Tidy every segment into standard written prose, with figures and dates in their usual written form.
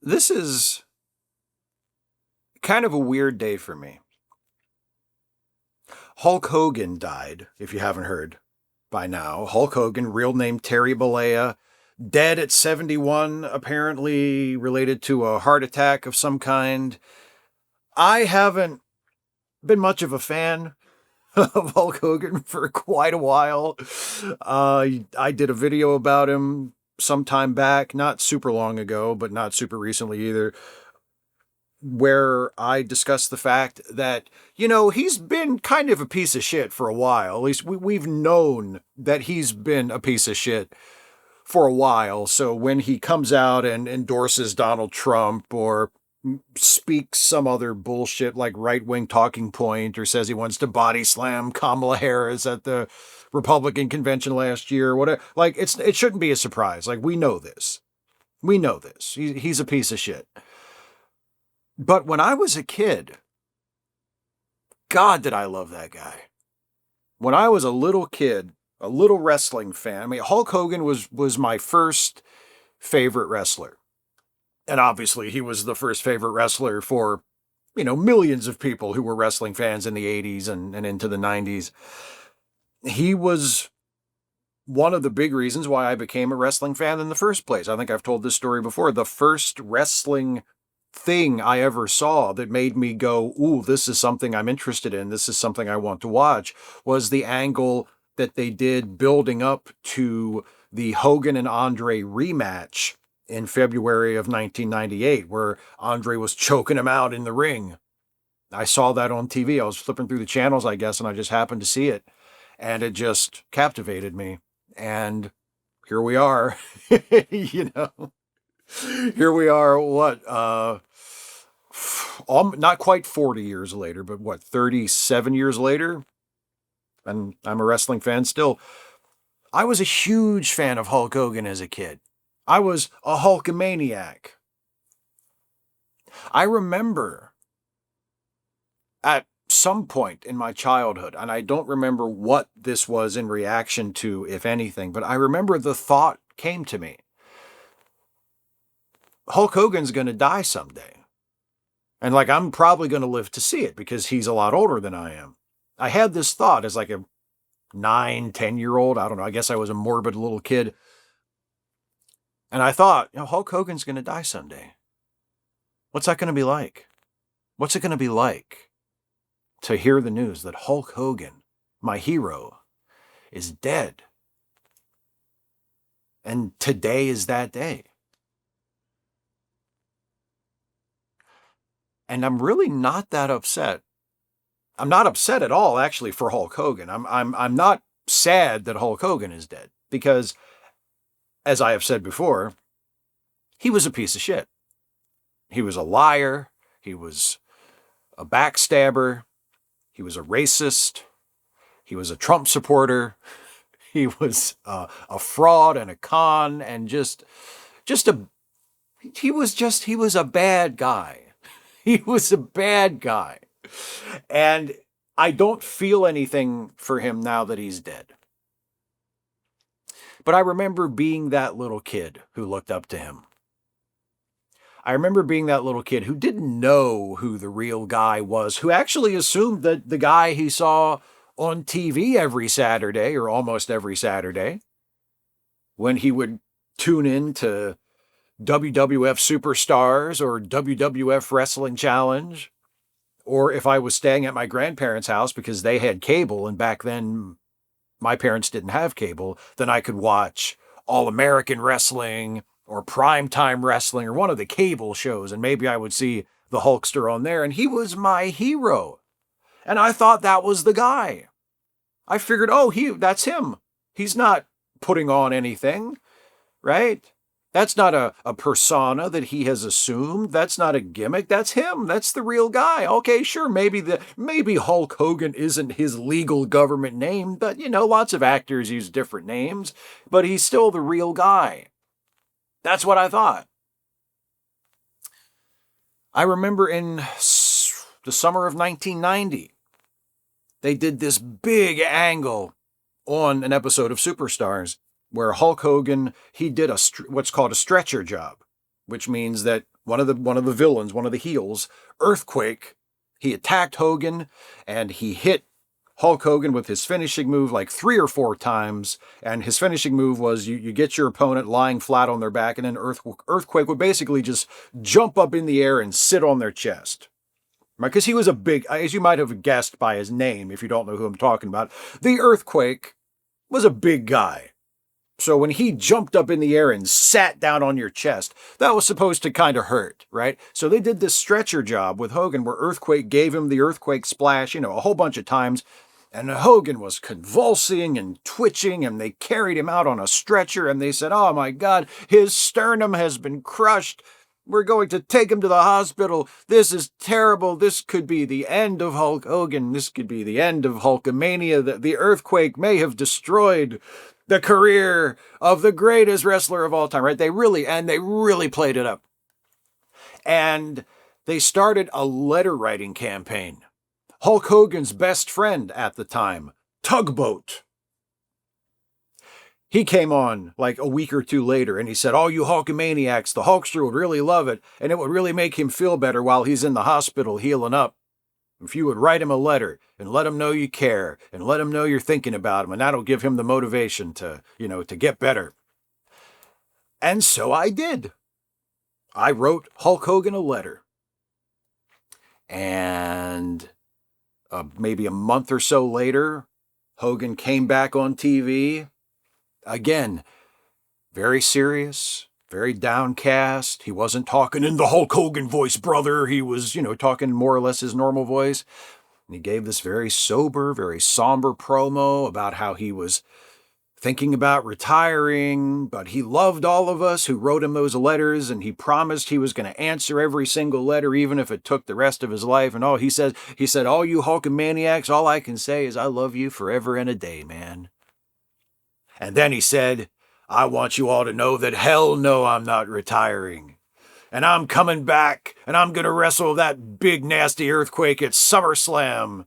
This is kind of a weird day for me. Hulk Hogan died, if you haven't heard by now. Hulk Hogan, real name Terry Bollea, dead at 71, apparently related to a heart attack of some kind. I haven't been much of a fan of Hulk Hogan for quite a while. I did a video about him some time back, not super long ago, but not super recently either, where I discussed the fact that, he's been kind of a piece of shit for a while. At least we've known that he's been a piece of shit for a while. So when he comes out and endorses Donald Trump or speaks some other bullshit like right-wing talking point or says he wants to body slam Kamala Harris at the Republican convention last year or whatever, like it shouldn't be a surprise. Like we know this. We know this. He's a piece of shit. But when I was a kid, God, did I love that guy. When I was a little kid, a little wrestling fan, I mean, Hulk Hogan was my first favorite wrestler. And obviously, he was the first favorite wrestler for, millions of people who were wrestling fans in the 80s and into the 90s. He was one of the big reasons why I became a wrestling fan in the first place. I think I've told this story before. The first wrestling thing I ever saw that made me go, ooh, this is something I'm interested in, this is something I want to watch, was the angle that they did building up to the Hogan and Andre rematch in February of 1998, where Andre was choking him out in the ring. I saw that on TV. I was flipping through the channels, I guess, and I just happened to see it. And it just captivated me. And here we are, Here we are, not quite 40 years later, but 37 years later? And I'm a wrestling fan still. I was a huge fan of Hulk Hogan as a kid. I was a Hulkamaniac. I remember at some point in my childhood, and I don't remember what this was in reaction to, if anything, but I remember the thought came to me. Hulk Hogan's going to die someday. And I'm probably going to live to see it because he's a lot older than I am. I had this thought as like a 9, 10-year-old. I don't know. I guess I was a morbid little kid. And I thought, Hulk Hogan's going to die someday. What's that going to be like? What's it going to be like to hear the news that Hulk Hogan, my hero, is dead? And today is that day. And I'm really not that upset. I'm not upset at all, actually, for Hulk Hogan. I'm not sad that Hulk Hogan is dead because, as I have said before, he was a piece of shit. He was a liar. He was a backstabber. He was a racist. He was a Trump supporter. He was a fraud and a con and he was a bad guy. He was a bad guy. And I don't feel anything for him now that he's dead. But I remember being that little kid who looked up to him. I remember being that little kid who didn't know who the real guy was, who actually assumed that the guy he saw on TV every Saturday, or almost every Saturday, when he would tune in to WWF Superstars or WWF Wrestling Challenge, or if I was staying at my grandparents' house because they had cable, and back then my parents didn't have cable, then I could watch All American Wrestling or Primetime Wrestling or one of the cable shows, and maybe I would see the Hulkster on there, and he was my hero. And I thought that was the guy. I figured, that's him. He's not putting on anything, right? That's not a persona that he has assumed. That's not a gimmick. That's him. That's the real guy. Okay, sure, maybe Hulk Hogan isn't his legal government name, but lots of actors use different names, but he's still the real guy. That's what I thought. I remember in the summer of 1990, they did this big angle on an episode of Superstars where Hulk Hogan, he did what's called a stretcher job, which means that one of the villains, one of the heels, Earthquake. He attacked Hogan, and he hit Hulk Hogan with his finishing move like 3 or 4 times. And his finishing move was you get your opponent lying flat on their back, and then Earthquake would basically just jump up in the air and sit on their chest. Right? Because he was a big, as you might have guessed by his name, if you don't know who I'm talking about, the Earthquake was a big guy. So when he jumped up in the air and sat down on your chest, that was supposed to kind of hurt, right? So they did this stretcher job with Hogan where Earthquake gave him the Earthquake splash, a whole bunch of times. And Hogan was convulsing and twitching, and they carried him out on a stretcher, and they said, "Oh my God, his sternum has been crushed. We're going to take him to the hospital. This is terrible. This could be the end of Hulk Hogan. This could be the end of Hulkamania. The Earthquake may have destroyed the career of the greatest wrestler of all time," right? They really played it up. And they started a letter writing campaign. Hulk Hogan's best friend at the time, Tugboat. He came on like a week or 2 later and he said, "Oh, you Hulkamaniacs, the Hulkster would really love it, and it would really make him feel better while he's in the hospital healing up if you would write him a letter and let him know you care and let him know you're thinking about him, and that'll give him the motivation to get better." And so I did. I wrote Hulk Hogan a letter. And maybe a month or so later, Hogan came back on TV. Again, very serious, very downcast. He wasn't talking in the Hulk Hogan voice, brother. He was, talking more or less his normal voice. And he gave this very sober, very somber promo about how he was thinking about retiring, but he loved all of us who wrote him those letters, and he promised he was going to answer every single letter, even if it took the rest of his life. And he said, "All you Hulkamaniacs, all I can say is I love you forever and a day, man." And then he said, "I want you all to know that hell no, I'm not retiring. And I'm coming back, and I'm going to wrestle that big nasty Earthquake at SummerSlam.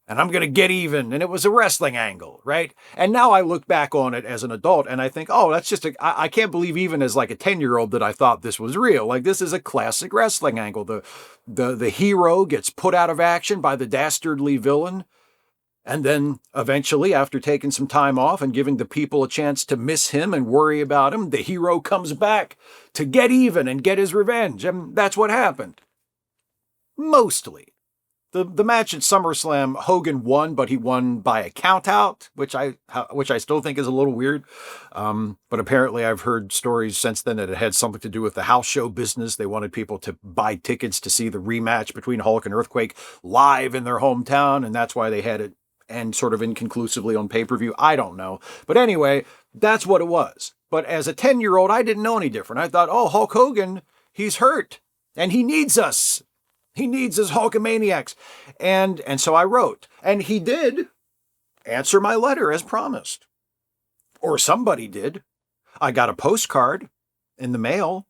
And I'm going to get even." And it was a wrestling angle, right? And now I look back on it as an adult and I think, oh, that's just I can't believe even as like a 10-year-old that I thought this was real. Like, this is a classic wrestling angle. The hero gets put out of action by the dastardly villain. And then eventually, after taking some time off and giving the people a chance to miss him and worry about him, the hero comes back to get even and get his revenge. And that's what happened. Mostly. The match at SummerSlam, Hogan won, but he won by a countout, which I still think is a little weird. But apparently I've heard stories since then that it had something to do with the house show business. They wanted people to buy tickets to see the rematch between Hulk and Earthquake live in their hometown, and that's why they had it end sort of inconclusively on pay-per-view. I don't know. But anyway, that's what it was. But as a 10-year-old, I didn't know any different. I thought, oh, Hulk Hogan, he's hurt, and he needs us. He needs his Hulkamaniacs. And so I wrote. And he did answer my letter as promised. Or somebody did. I got a postcard in the mail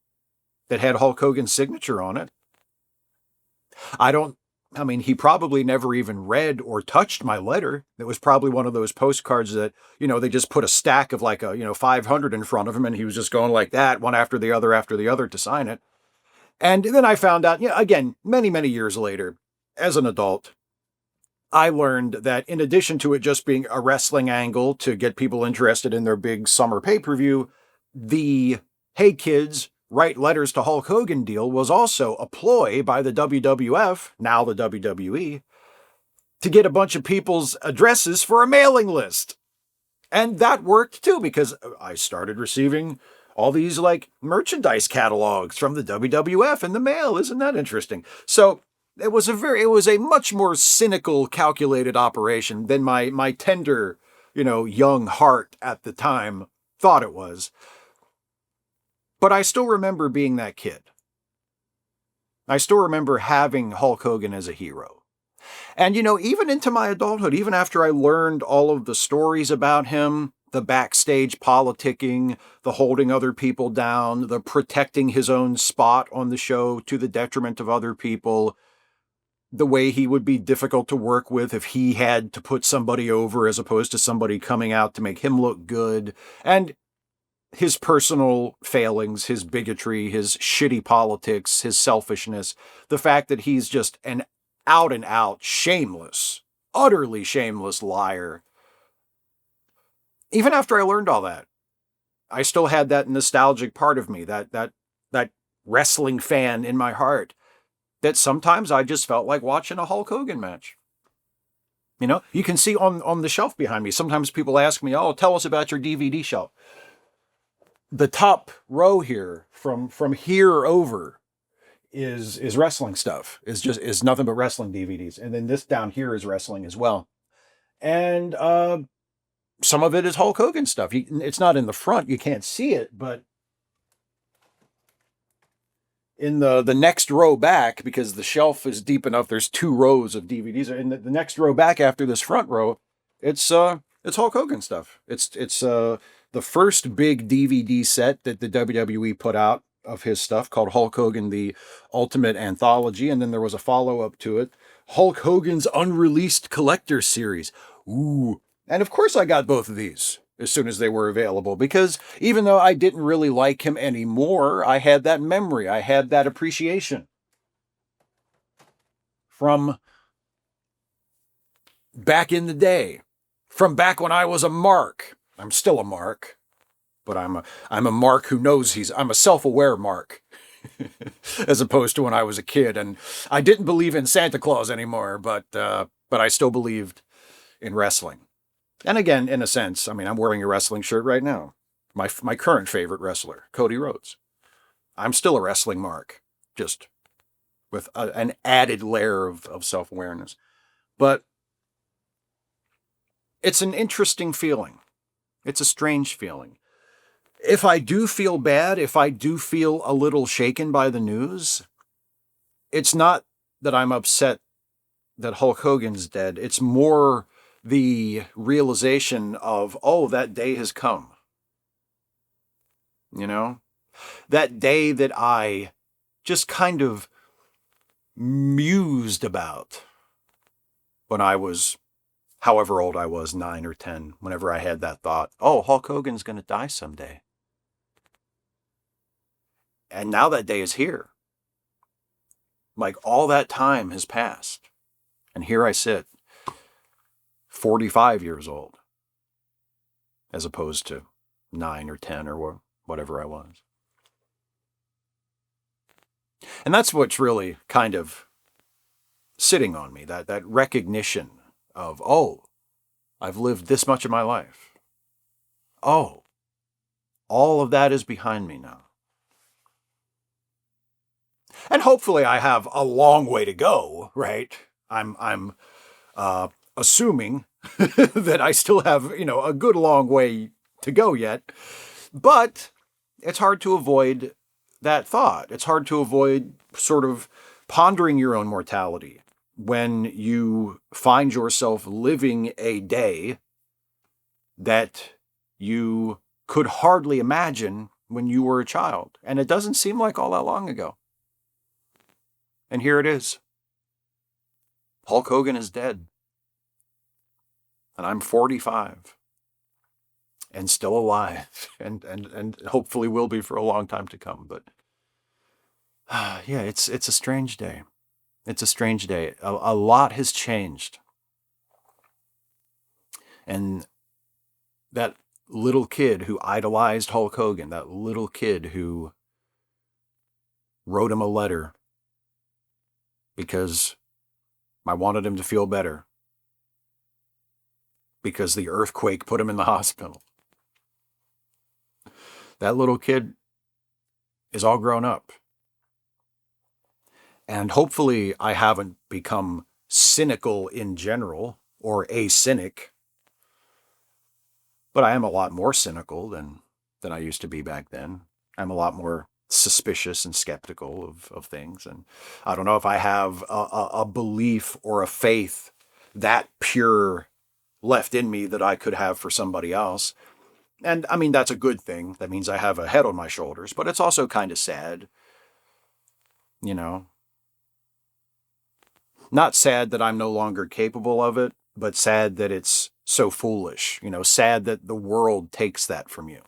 that had Hulk Hogan's signature on it. He probably never even read or touched my letter. It was probably one of those postcards that, they just put a stack of 500 in front of him, and he was just going like that, one after the other to sign it. And then I found out, again, many, many years later, as an adult, I learned that in addition to it just being a wrestling angle to get people interested in their big summer pay-per-view, the "Hey kids, write letters to Hulk Hogan" deal was also a ploy by the WWF, now the WWE, to get a bunch of people's addresses for a mailing list. And that worked too, because I started receiving all these merchandise catalogs from the WWF in the mail. Isn't that interesting? So it was a much more cynical, calculated operation than my tender, young heart at the time thought it was. But I still remember being that kid. I still remember having Hulk Hogan as a hero. And, even into my adulthood, even after I learned all of the stories about him, the backstage politicking, the holding other people down, the protecting his own spot on the show to the detriment of other people, the way he would be difficult to work with if he had to put somebody over as opposed to somebody coming out to make him look good. And his personal failings, his bigotry, his shitty politics, his selfishness, the fact that he's just an out and out shameless, utterly shameless liar. Even after I learned all that, I still had that nostalgic part of me, that wrestling fan in my heart, that sometimes I just felt like watching a Hulk Hogan match. You know, you can see on the shelf behind me, sometimes people ask me, oh, tell us about your DVD shelf. The top row here, from here over, is wrestling stuff. Is nothing but wrestling DVDs. And then this down here is wrestling as well. And some of it is Hulk Hogan stuff. It's not in the front, you can't see it, but in the next row back, because the shelf is deep enough, there's 2 rows of DVDs. In the next row back after this front row, it's Hulk Hogan stuff. It's the first big DVD set that the WWE put out of his stuff, called Hulk Hogan: The Ultimate Anthology, and then there was a follow-up to it, Hulk Hogan's Unreleased Collector Series. Ooh. And of course I got both of these as soon as they were available, because even though I didn't really like him anymore, I had that memory, I had that appreciation from back in the day, from back when I was a mark. I'm still a mark, but I'm a mark who knows I'm a self-aware mark, as opposed to when I was a kid and I didn't believe in Santa Claus anymore, but I still believed in wrestling. And again, in a sense, I mean, I'm wearing a wrestling shirt right now. My current favorite wrestler, Cody Rhodes. I'm still a wrestling mark, just with an added layer of self-awareness. But it's an interesting feeling. It's a strange feeling. If I do feel bad, if I do feel a little shaken by the news, it's not that I'm upset that Hulk Hogan's dead. It's more the realization of, oh, that day has come. You know? That day that I just kind of mused about when I was, however old I was, 9 or 10, whenever I had that thought, oh, Hulk Hogan's going to die someday. And now that day is here. Like, all that time has passed. And here I sit, 45 years old, as opposed to 9 or 10 or whatever I was. And that's what's really kind of sitting on me, that recognition of, oh, I've lived this much of my life. Oh, all of that is behind me now. And hopefully I have a long way to go, right? I'm assuming that I still have, a good long way to go yet. But it's hard to avoid that thought. It's hard to avoid sort of pondering your own mortality when you find yourself living a day that you could hardly imagine when you were a child. And it doesn't seem like all that long ago. And here it is. Hulk Hogan is dead. And I'm 45. And still alive. And hopefully will be for a long time to come. But yeah, it's a strange day. It's a strange day. A lot has changed. And that little kid who idolized Hulk Hogan, that little kid who wrote him a letter because I wanted him to feel better, because the earthquake put him in the hospital. That little kid is all grown up. And hopefully I haven't become cynical in general, or a cynic. But I am a lot more cynical than I used to be back then. I'm a lot more suspicious and skeptical of things. And I don't know if I have a belief or a faith that pure left in me that I could have for somebody else. And I mean, that's a good thing. That means I have a head on my shoulders, but it's also kind of sad. Not sad that I'm no longer capable of it, but sad that it's so foolish. Sad that the world takes that from you.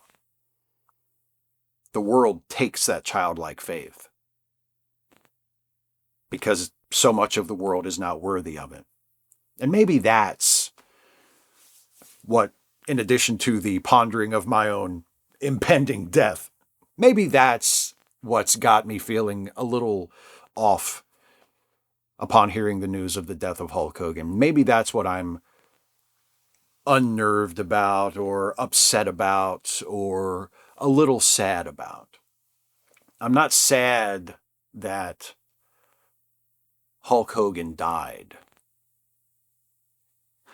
the world takes that childlike faith because so much of the world is not worthy of it. And maybe that's what, in addition to the pondering of my own impending death, maybe that's what's got me feeling a little off upon hearing the news of the death of Hulk Hogan. Maybe that's what I'm unnerved about or upset about or a little sad about. I'm not sad that Hulk Hogan died.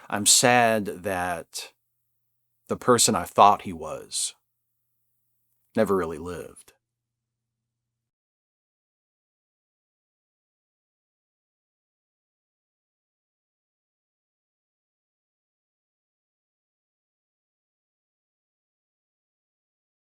I'm sad that the person I thought he was never really lived.